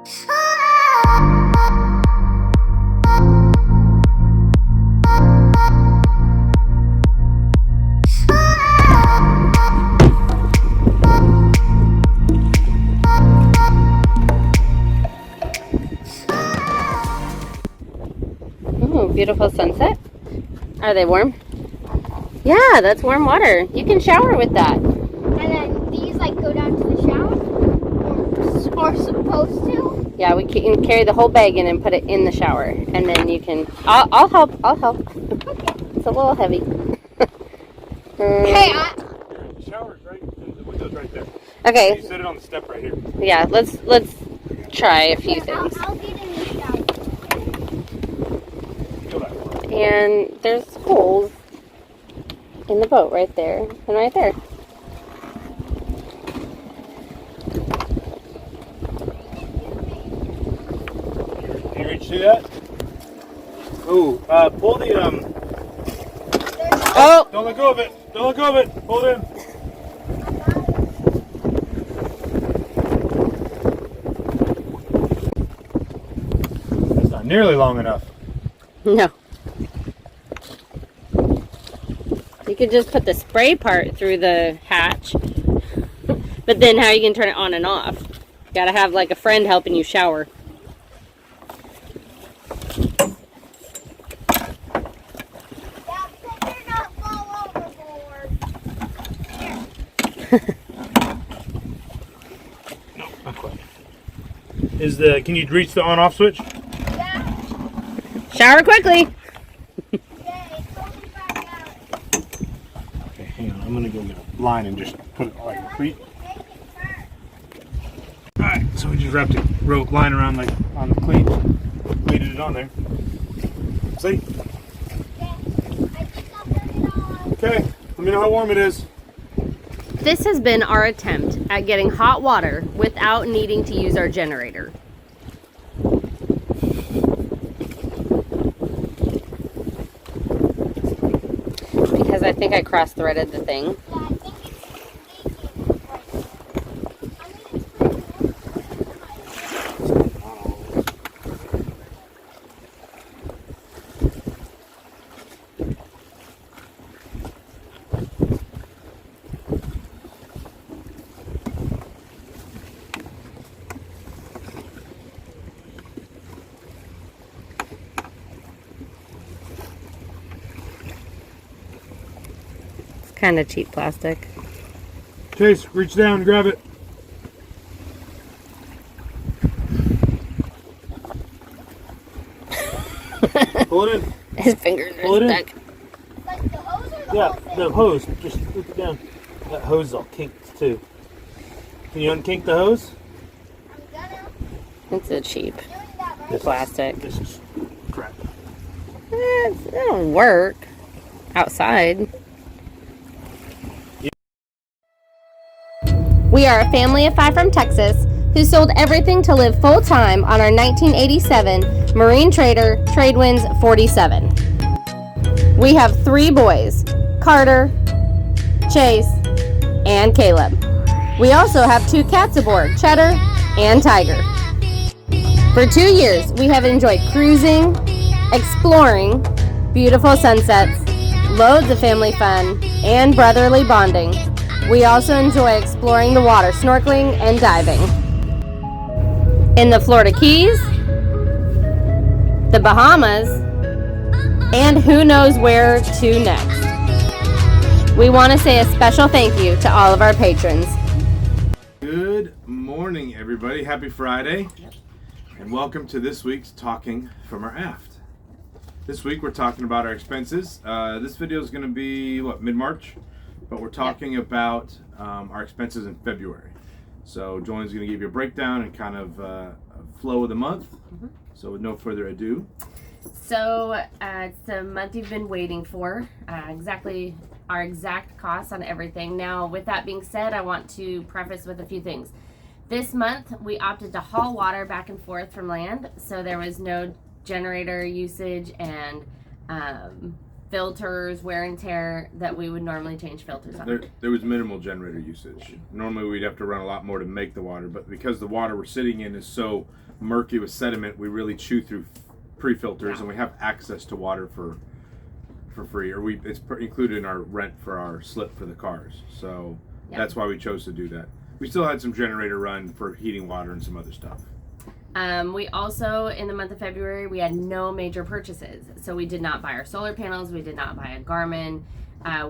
Ooh, beautiful sunset. Are they warm? Yeah, that's warm water. You can shower with that. And then these like go down to the shower? Or supposed to? Yeah, we can carry the whole bag in and put it in the shower. And then you can... I'll help. I'll help. Okay. It's a little heavy. Hey, The shower's right, the window's right there. Okay. You set it on the step right here. Yeah, let's try a few things. I'll get in the shower. Feel that one. And there's holes in the boat right there and right there. Can you reach through that? Ooh, pull the, Oh! don't let go of it. Don't let go of it. Hold it in. That's not nearly long enough. No. You could just put the spray part through the hatch. But then how are you going to turn it on and off? Gotta have like a friend helping you shower. No, not quite. Can you reach the on-off switch? Yeah. Shower quickly! Yeah, it's totally back out. Okay, hang on. I'm gonna go get a line and just put it like a cleat. Alright, so we just wrapped a rope line around like on the cleat. Weighted it on there. See? Okay, let me know how warm it is. This has been our attempt at getting hot water without needing to use our generator. Because I think I cross-threaded the thing. Kind of cheap plastic. Chase, reach down and grab it. Pull it in. His fingers Pull it are in. stuck. Like the hose or the Yeah, whole thing? the hose. Just loop it down. That hose is all kinked too. Can you unkink the hose? I'm gonna It's a cheap doing that right This plastic. This is crap. It'll work outside. We are a family of 5 from Texas who sold everything to live full-time on our 1987 Marine Trader Tradewinds 47. We have 3 boys, Carter, Chase, and Caleb. We also have 2 cats aboard, Cheddar and Tiger. For 2 years, we have enjoyed cruising, exploring, beautiful sunsets, loads of family fun, and brotherly bonding. We also enjoy exploring the water, snorkeling, and diving. In the Florida Keys, the Bahamas, and who knows where to next. We want to say a special thank you to all of our patrons. Good morning, everybody. Happy Friday. And welcome to this week's Talking from Our Aft. This week we're talking about our expenses. This video is going to be, mid-March? But we're talking about our expenses in February. So Joanne's going to give you a breakdown and kind of a flow of the month. Mm-hmm. So with no further ado. So it's the month you've been waiting for, exactly our exact costs on everything. Now, with that being said, I want to preface with a few things. This month, we opted to haul water back and forth from land, so there was no generator usage, and filters, wear and tear that we would normally change filters on. There was minimal generator usage. Normally we'd have to run a lot more to make the water, but because the water we're sitting in is so murky with sediment, we really chew through pre-filters, and we have access to water for free, or it's included in our rent for our slip for the cars. So that's why we chose to do that. We still had some generator run for heating water and some other stuff. We also, in the month of February, we had no major purchases. So we did not buy our solar panels. We did not buy a Garmin.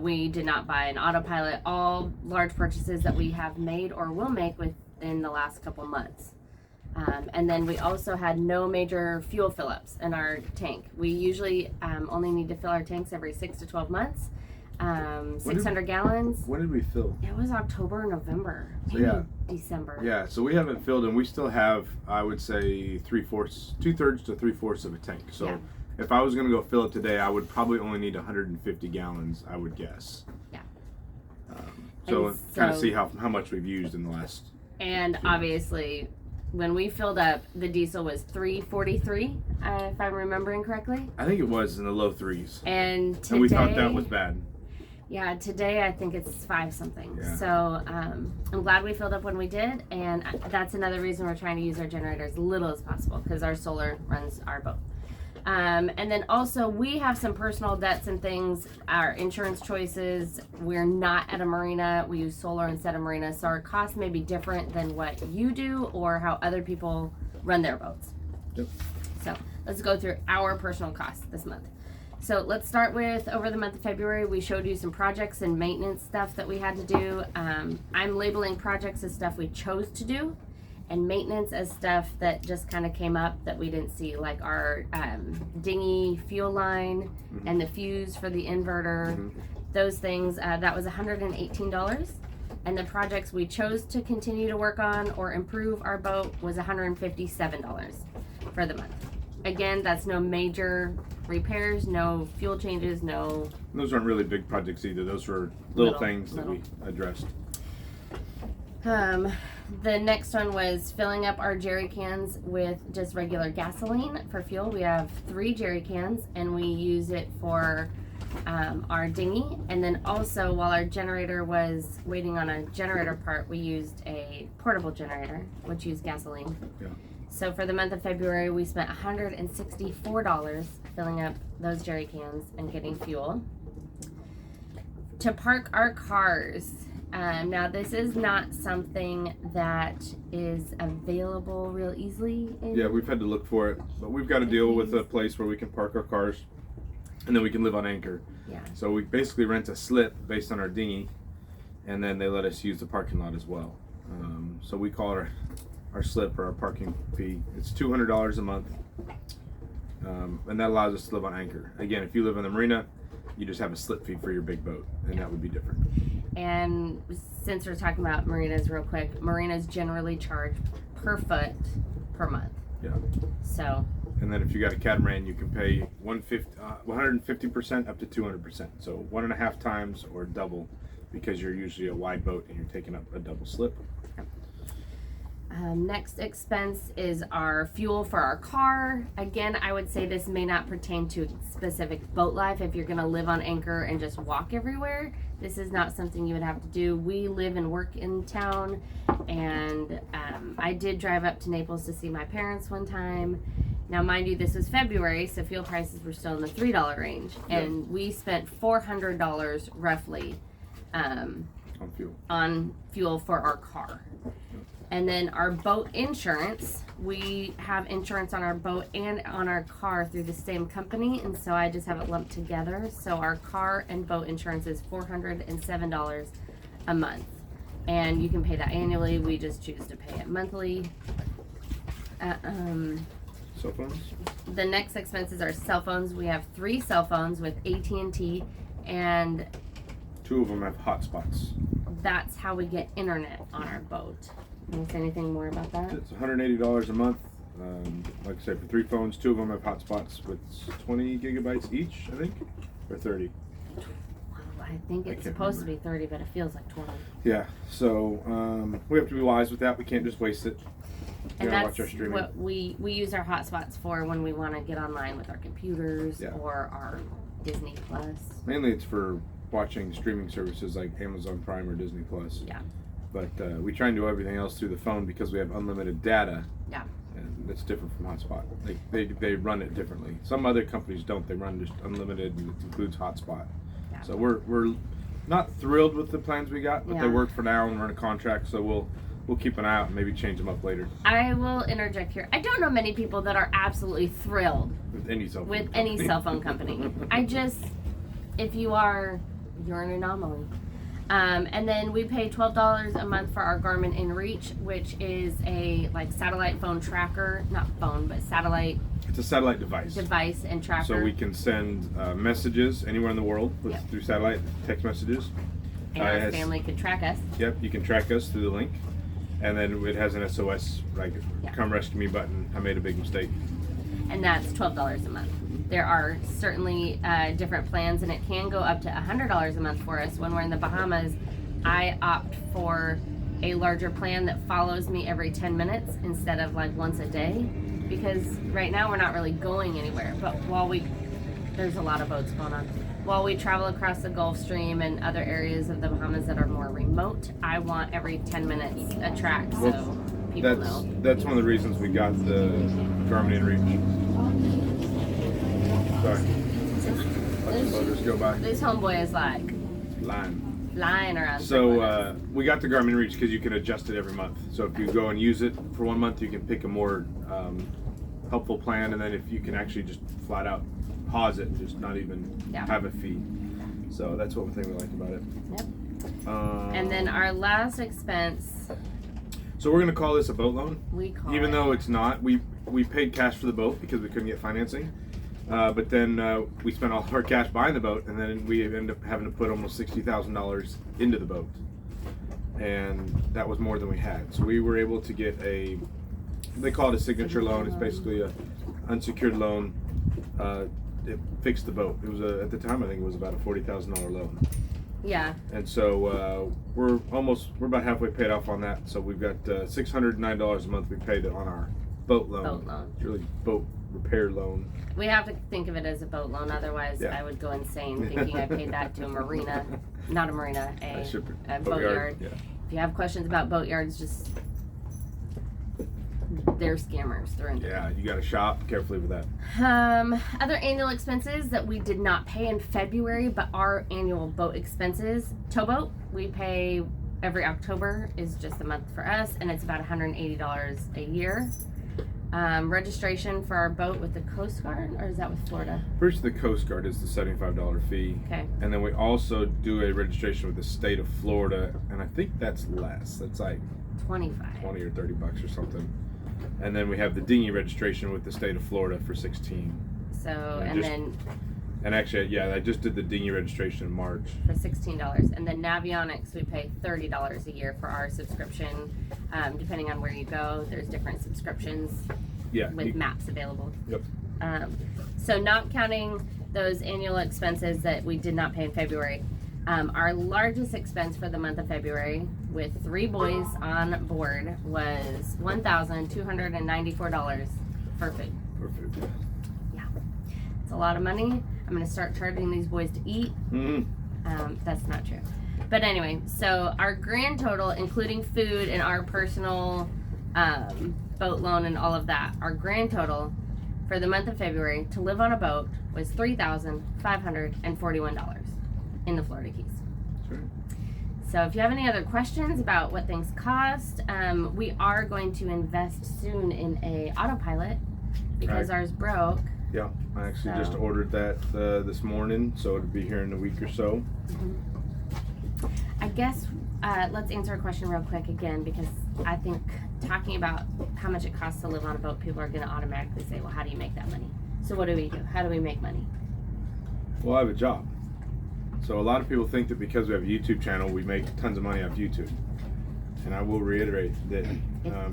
We did not buy an autopilot. All large purchases that we have made or will make within the last couple months. And then we also had no major fuel fill-ups in our tank. We usually only need to fill our tanks every 6 to 12 months. 600 gallons. When did we fill? It was October or November. So, maybe December. Yeah, so we haven't filled, and we still have, I would say, 2/3 to 3/4 of a tank. So if I was going to go fill it today, I would probably only need 150 gallons, I would guess. Yeah. So kind of see how much we've used in the last. And obviously, when we filled up, the diesel was $3.43, if I'm remembering correctly. I think it was in the low threes. And today, and we thought that was bad. Yeah, today I think it's 5 something. Yeah. So I'm glad we filled up when we did, and that's another reason we're trying to use our generator as little as possible, because our solar runs our boat. And then also we have some personal debts and things, our insurance choices. We're not at a marina. We use solar instead of marina, so our costs may be different than what you do or how other people run their boats. Yep. So let's go through our personal costs this month. So let's start with, over the month of February, we showed you some projects and maintenance stuff that we had to do. I'm labeling projects as stuff we chose to do, and maintenance as stuff that just kind of came up that we didn't see, like our dinghy fuel line and the fuse for the inverter. Those things, that was $118. And the projects we chose to continue to work on or improve our boat was $157 for the month. Again, that's no major repairs, no fuel changes, no... Those aren't really big projects either. Those were little things that we addressed. The next one was filling up our jerry cans with just regular gasoline for fuel. We have 3 jerry cans, and we use it for our dinghy. And then also, while our generator was waiting on a generator part, we used a portable generator, which used gasoline. Yeah. So for the month of February, we spent $164 filling up those jerry cans and getting fuel. To park our cars, now this is not something that is available real easily. Yeah, we've had to look for it, but we've got to deal with a place where we can park our cars, and then we can live on anchor. Yeah. So we basically rent a slip based on our dinghy, and then they let us use the parking lot as well. So we call it our slip or our parking fee. It's $200 a month, and that allows us to live on anchor. Again, if you live in the marina, you just have a slip fee for your big boat, and that would be different. And since we're talking about marinas real quick, marinas generally charge per foot per month. Yeah. So. And then if you got a catamaran, you can pay 150% up to 200%. So 1.5 times or double, because you're usually a wide boat and you're taking up a double slip. Next expense is our fuel for our car. Again, I would say this may not pertain to specific boat life. If you're going to live on anchor and just walk everywhere, this is not something you would have to do. We live and work in town, and I did drive up to Naples to see my parents one time. Now, mind you, this was February, so fuel prices were still in the $3 range, and we spent $400 roughly on fuel for our car. And then our boat insurance, we have insurance on our boat and on our car through the same company, and so I just have it lumped together. So our car and boat insurance is $407 a month, and you can pay that annually. We just choose to pay it monthly. Cell phones? The next expenses are cell phones. We have 3 cell phones with AT&T, and 2 of them have hotspots. that's how we get internet on our boat. Can you say anything more about that? It's $180 a month. Like I said, for 3 phones, 2 of them have hotspots with 20 gigabytes each, I think, or 30. I think it's supposed to be 30, but it feels like 20. Yeah, so we have to be wise with that. We can't just waste it. And that's what we use our hotspots for when we want to get online with our computers or our Disney Plus. Mainly it's for watching streaming services like Amazon Prime or Disney Plus. Yeah. But we try and do everything else through the phone because we have unlimited data. Yeah. And that's different from hotspot. They run it differently. Some other companies don't. They run just unlimited and it includes hotspot. Yeah. So we're not thrilled with the plans we got, but they work for now and we're in a contract, so we'll keep an eye out and maybe change them up later. I will interject here. I don't know many people that are absolutely thrilled With any cell phone with company. any cell phone company. I just, if you are, you're an anomaly. And then we pay $12 a month for our Garmin InReach, which is a like satellite phone tracker, not phone, but satellite. It's a satellite device And tracker. So we can send messages anywhere in the world through satellite text messages. And our family could track us. Yep, you can track us through the link. And then it has an SOS, like, come rescue me button. I made a big mistake. And that's $12 a month. There are certainly different plans, and it can go up to $100 a month for us. When we're in the Bahamas, I opt for a larger plan that follows me every 10 minutes instead of like once a day, because right now we're not really going anywhere. But there's a lot of boats going on. While we travel across the Gulf Stream and other areas of the Bahamas that are more remote, I want every 10 minutes a track so people know. That's one of the reasons we got the Garmin InReach. Sorry. Let the motors go by. This homeboy is like lying around. So we got the Garmin InReach because you can adjust it every month. So if you go and use it for 1 month, you can pick a more helpful plan, and then if you can actually just flat out pause it and just not even have a fee. So that's one thing we like about it. Yep. And then our last expense. So we're gonna call this a boat loan. Even though it's not. We paid cash for the boat because we couldn't get financing. But then we spent all our cash buying the boat, and then we ended up having to put almost $60,000 into the boat, and that was more than we had. So we were able to get they call it a signature loan. It's basically a unsecured loan. It fixed the boat. It was at the time I think it was about a $40,000 loan. Yeah. And so we're about halfway paid off on that. So we've got $609 a month we paid on our boat loan. It's really boat repair loan. We have to think of it as a boat loan, otherwise I would go insane thinking I paid that to a marina, not a marina, a boatyard. Yeah. If you have questions about boatyards, just they're scammers through and through. Yeah, you got to shop carefully with that. Other annual expenses that we did not pay in February, but are annual boat expenses. Towboat, we pay every October, is just a month for us, and it's about $180 a year. Registration for our boat with the Coast Guard, or is that with Florida? First, the Coast Guard is the $75 fee. Okay. And then we also do a registration with the state of Florida, and I think that's less. That's like 20 or $30 or something. And then we have the dinghy registration with the state of Florida for $16. So, and actually, I just did the dinghy registration in March. For $16. And then Navionics, we pay $30 a year for our subscription. Depending on where you go, there's different subscriptions with maps available. Yep. So not counting those annual expenses that we did not pay in February, our largest expense for the month of February with 3 boys on board was $1,294 for food. Yeah. It's a lot of money. I'm going to start charging these boys to eat. That's not true. But anyway, so our grand total, including food and our personal boat loan and all of that, our grand total for the month of February to live on a boat was $3,541 in the Florida Keys. Sure. So if you have any other questions about what things cost, we are going to invest soon in a autopilot because ours broke. Yeah, I actually just ordered that this morning, so it'll be here in a week or so. I guess let's answer a question real quick again, because I think talking about how much it costs to live on a boat, people are going to automatically say, well, how do you make that money? So what do we do? How do we make money? Well, I have a job. So a lot of people think that because we have a YouTube channel, we make tons of money off YouTube. And I will reiterate that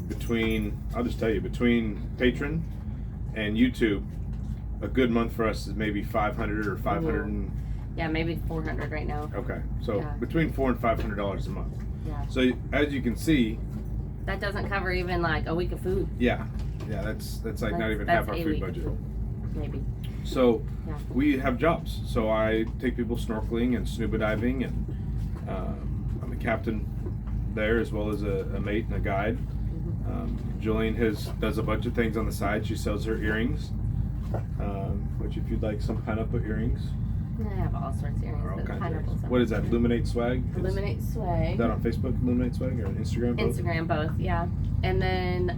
between Patreon and YouTube, a good month for us is maybe 500 or 500. Yeah, maybe 400 right now. Okay, so between $400 and $500 a month. Yeah. So as you can see, that doesn't cover even like a week of food. Yeah, that's like not even half our food budget. Maybe. So Yeah. we have jobs. So I take people snorkeling and scuba diving, and I'm a captain there as well as a mate and a guide. Julian does a bunch of things on the side. She sells her earrings, which if you'd like some pineapple earrings. I have all sorts of earrings, Or all but kinds of pineapples. earrings. What is that? Illuminate Swag? Illuminate Swag. Is that on Facebook, Illuminate Swag, or on Instagram? Both? Instagram, both, yeah. And then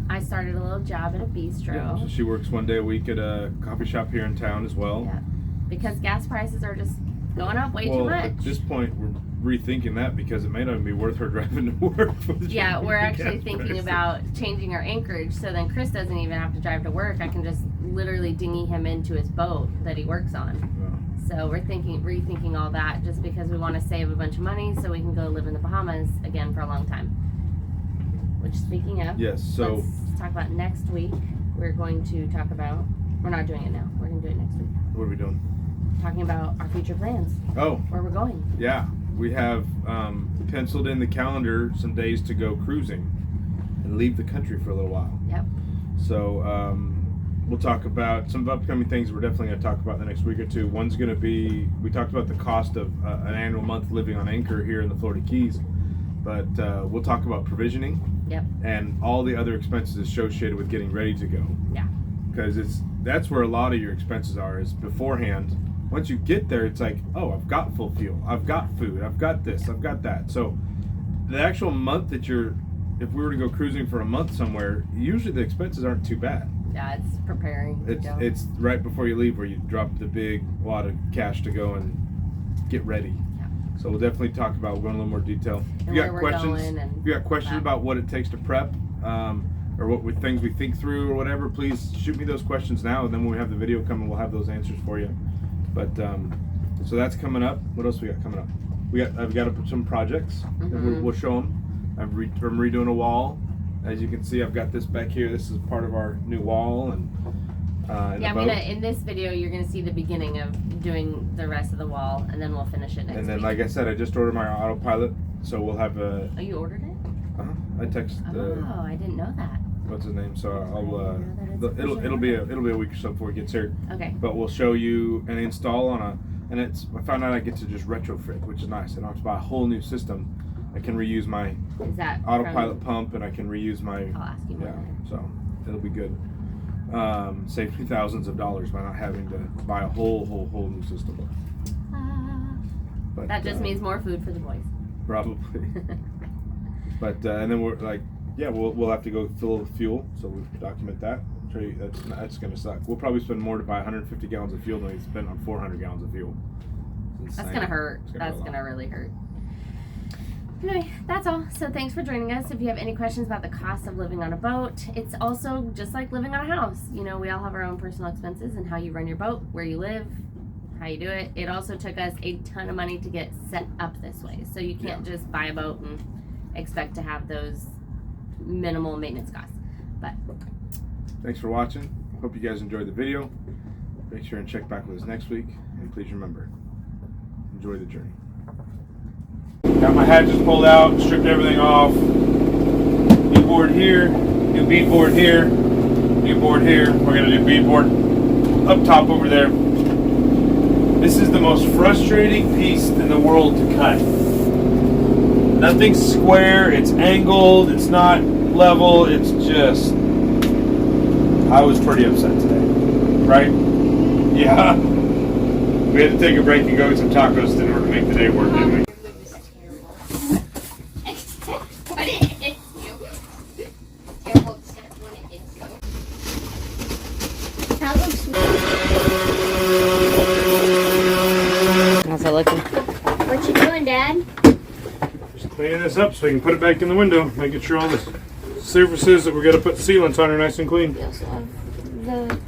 I started a little job at a bistro. Yeah, so she works one day a week at a coffee shop here in town as well. Yeah. Because gas prices are just going up way too much. At this point, we're rethinking that because it may not even be worth her driving to work. Yeah, we're actually thinking about changing our anchorage, so then Chris doesn't even have to drive to work. I can just literally dinghy him into his boat that he works on. Wow. So we're rethinking all that just because we want to save a bunch of money so we can go live in the Bahamas again for a long time. Which, speaking of, Yes, so let's talk about next week. We're going to talk about, we're not doing it now, we're going to do it next week. what are we doing? Talking about our future plans, Oh, where we're going. yeah. We have penciled in the calendar some days to go cruising and leave the country for a little while. Yep. So we'll talk about some upcoming things we're definitely going to talk about in the next week or two. One's going to be, we talked about the cost of an annual month living on anchor here in the Florida Keys, but we'll talk about provisioning. Yep. And all the other expenses associated with getting ready to go. Yeah. Because that's where a lot of your expenses are, is beforehand. Once you get there, it's like, oh, I've got full fuel, I've got food, I've got this, I've got that. So the actual month that if we were to go cruising for a month somewhere, usually the expenses aren't too bad. Yeah, it's preparing to go. It's right before you leave where you drop the big wad of cash to go and get ready. Yeah. So we'll definitely talk about, we'll go in a little more detail. If And you where got we're questions, going and if you got questions that. about what it takes to prep, or what things we think through or whatever, please shoot me those questions now, and then when we have the video coming, we'll have those answers for you. But so that's coming up. What else we got coming up? I've got some projects. We'll show them. I'm redoing a wall. As you can see, I've got this back here. This is part of our new wall, and in this video you're gonna see the beginning of doing the rest of the wall, and then we'll finish it next And then, week. like I said, I just ordered my autopilot, so we'll have a. Oh, you ordered it? I text. Oh, I didn't know that. What's his name? So I didn't know that it's it'll be a week or so before it gets here. Okay. But we'll show you an install and I found out I get to just retrofit, which is nice. I don't have to buy a whole new system. I can reuse my Is that autopilot pump, and I can reuse my. I'll ask you more. Yeah, so it'll be good. Save me thousands of dollars by not having to buy a whole new system. But That just means more food for the boys. probably. But and then we're like, yeah, we'll have to go fill with fuel, so we document that. Show you, that's gonna suck. We'll probably spend more to buy 150 gallons of fuel than we spend on 400 gallons of fuel. It's That's insane. gonna hurt. It's That's hurt a lot. gonna really hurt. Anyway, that's all. So thanks for joining us. If you have any questions about the cost of living on a boat, it's also just like living on a house. You know, we all have our own personal expenses and how you run your boat, where you live, how you do it. It also took us a ton of money to get set up this way. So you can't just buy a boat and expect to have those minimal maintenance costs. But Thanks for watching. Hope you guys enjoyed the video. Make sure and check back with us next week. And please remember, enjoy the journey. Got my hatches pulled out, stripped everything off. New board here, new bead board here, new board here. We're gonna do bead board up top over there. This is the most frustrating piece in the world to cut. Nothing's square, it's angled, it's not level, it's just... I was pretty upset today, right? Yeah. We had to take a break and go get some tacos in order to make the day work, didn't we? how's it looking? What you doing, Dad? Just cleaning this up so we can put it back in the window, making sure all the surfaces that we're going to put sealants on are nice and clean. We also have the